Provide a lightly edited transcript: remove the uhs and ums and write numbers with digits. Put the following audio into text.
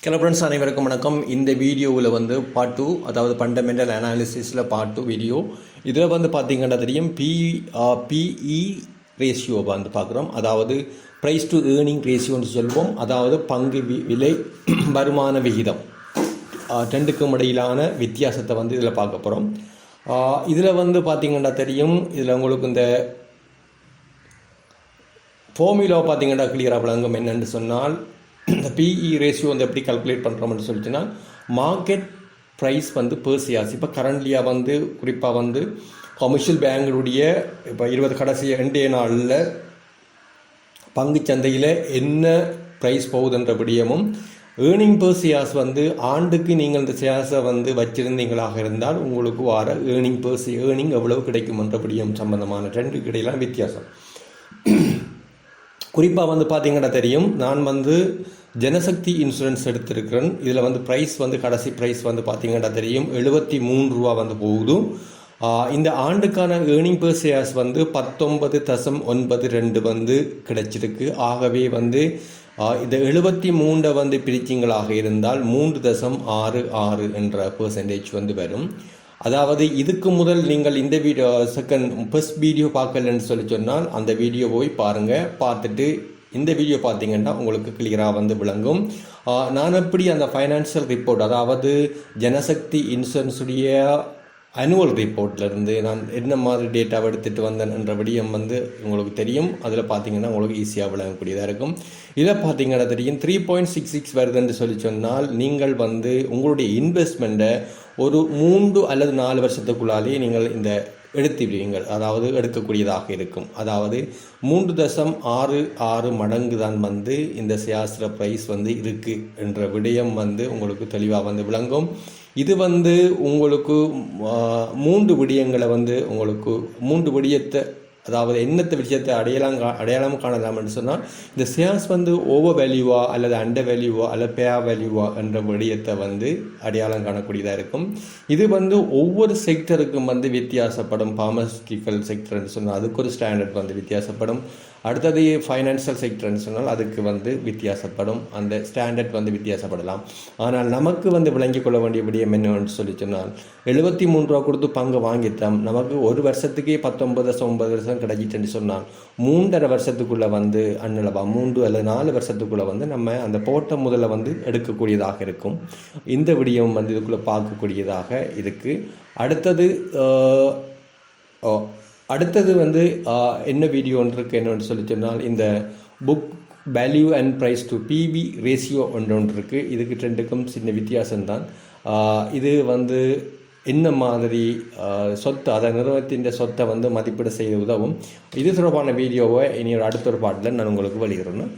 Hello friends, அனைவருக்கும் வணக்கம். இந்த வீடியோவில் வந்து பார்ட் 2, அதாவது ஃபண்டமெண்டல் அனாலிசிஸில் பார்ட் 2 வீடியோ. இதில் வந்து பார்த்திங்கன்னா தெரியும் பிஇ ரேஷியோ வந்து பார்க்குறோம். அதாவது ப்ரைஸ் டு ஏர்னிங் ரேஷியோன்னு சொல்வோம். அதாவது பங்கு விலை வருமான விகிதம் ரெண்டுக்கும் இடையிலான வித்தியாசத்தை வந்து இதில் பார்க்க போகிறோம். இதில் வந்து பார்த்திங்கன்னா தெரியும், இதில் உங்களுக்கு இந்த ஃபார்முலா பார்த்திங்கன்னா கிளியராக விளங்கும். என்னென்னு சொன்னால், இந்த பிஇ ரேஷியோ வந்து எப்படி கால்குலேட் பண்ணுறோம்னு சொல்லிச்சுன்னா, மார்க்கெட் ப்ரைஸ் வந்து பெர் ஷேர்ஸ். இப்போ கரண்ட்லியாக வந்து குறிப்பாக வந்து கமர்ஷியல் பேங்குடைய இப்போ 20 கடைசி 2 நாளில் பங்குச்சந்தையில் என்ன ப்ரைஸ் போகுதுன்ற விடயமும், ஏர்னிங் பெர் ஷேர்ஸ் வந்து ஆண்டுக்கு நீங்கள் இந்த ஷேர்ஸை வந்து வச்சிருந்தீங்களாக இருந்தால் உங்களுக்கு வர ஏர்னிங் எவ்வளவு கிடைக்கும்ன்ற விடயம் சம்பந்தமான ரெண்டுக்கு இடையிலான வித்தியாசம். குறிப்பாக வந்து பார்த்திங்கன்னா தெரியும், நான் வந்து ஜனசக்தி இன்சூரன்ஸ் எடுத்திருக்கிறேன். இதில் வந்து ப்ரைஸ் வந்து கடைசி ப்ரைஸ் வந்து பார்த்திங்கன்னா தெரியும் 73 ரூபா வந்து போகுது. இந்த ஆண்டுக்கான ஏர்னிங் பெர் ஷேர்ஸ் வந்து 19.92 வந்து கிடைச்சிருக்கு. ஆகவே வந்து இந்த 73 வந்து பிரிச்சிங்களாக இருந்தால் 3.66 என்ற பெர்சன்டேஜ் வந்து வரும். அதாவது இதுக்கு முதல் நீங்கள் இந்த வீடியோ ஃபர்ஸ்ட் வீடியோ பார்க்கலன்னு சொன்னால் அந்த வீடியோ போய் பாருங்கள். பார்த்துட்டு இந்த வீடியோ பார்த்தீங்கன்னா உங்களுக்கு கிளியராக வந்து விளங்கும். நான் எப்படி அந்த ஃபைனான்சியல் ரிப்போர்ட், அதாவது ஜனசக்தி இன்சூரன்ஸுடைய ஆனுவல் ரிப்போர்ட்லேருந்து நான் என்ன மாதிரி டேட்டாவை எடுத்துகிட்டு வந்தேன் என்ற விடயம் வந்து உங்களுக்கு தெரியும். அதில் பார்த்தீங்கன்னா உங்களுக்கு ஈஸியாக விளங்கக்கூடியதாக இருக்கும். இதில் பார்த்தீங்கன்னா தெரியும் 3.66 வருதுன்னு சொன்னால் நீங்கள் வந்து உங்களுடைய இன்வெஸ்ட்மெண்ட்டை ஒரு 3 அல்லது 4 வருஷத்துக்குள்ளாலே நீங்கள் இந்த எடுத்துவிடுவீங்கள், அதாவது எடுக்கக்கூடியதாக இருக்கும். அதாவது 3.66 மடங்கு தான் வந்து இந்த ஷேர்ஸ்ல ப்ரைஸ் வந்து இருக்குது என்ற விடயம் வந்து உங்களுக்கு தெளிவாக வந்து விளங்கும். இது வந்து உங்களுக்கு 3 விடயங்களை வந்து உங்களுக்கு 3 விடயத்தை, அதாவது என்னத்த விஷயத்தை அடையாளம் காணலாம் என்று சொன்னால், இந்த ஷேர்ஸ் வந்து ஓவர் வேல்யூவா அல்லது அண்டர் வேல்யூவா அல்லது பேர் வேல்யூவா என்ற விடயத்தை வந்து அடையாளம் காணக்கூடியதாக இருக்கும். இது வந்து ஒவ்வொரு செக்டருக்கும் வந்து வித்தியாசப்படும். பார்மஸ்யூட்டிக்கல் செக்டர்னு சொன்னால் அதுக்கு ஒரு ஸ்டாண்டர்ட் வந்து வித்தியாசப்படும். அடுத்தது ஃபைனான்சியல் செக்டர்னு சொன்னால் அதுக்கு வந்து வித்தியாசப்படும். அந்த ஸ்டாண்டர்ட் வந்து வித்தியாசப்படலாம். ஆனால் நமக்கு வந்து விளங்கிக் கொள்ள வேண்டிய விடயம் என்னன்னு சொன்னால், 73 ரூபா கொடுத்து பங்கு வாங்கிட்டோம், நமக்கு ஒரு வருஷத்துக்கே 19 கிடைச்சிட்டுன்னு சொன்னால் 3.5 வருஷத்துக்குள்ளே வந்து அன்னளவா 3 அல்லது 4 வருஷத்துக்குள்ளே வந்து நம்ம அந்த போட்ட முதல்ல வந்து எடுக்கக்கூடியதாக இருக்கும். இந்த விடயம் வந்து இதுக்குள்ளே பார்க்கக்கூடியதாக இருக்குது. அடுத்தது வந்து என்ன வீடியோ ஒன்று இருக்குது என்னென்னு சொன்னால், இந்த book value and price to BV ratio ஒன்று இருக்குது. இதுக்கு ரெண்டுக்கும் சின்ன வித்தியாசம்தான். இது வந்து என்ன மாதிரி சொத்து, அதை நிறுவனத்தின் சொத்தை வந்து மதிப்பீடு செய்ய உதவும். இது தொடர்பான வீடியோவை இனி அடுத்த ஒரு பாட்டில் நான் உங்களுக்கு வெளியிடுறேன்.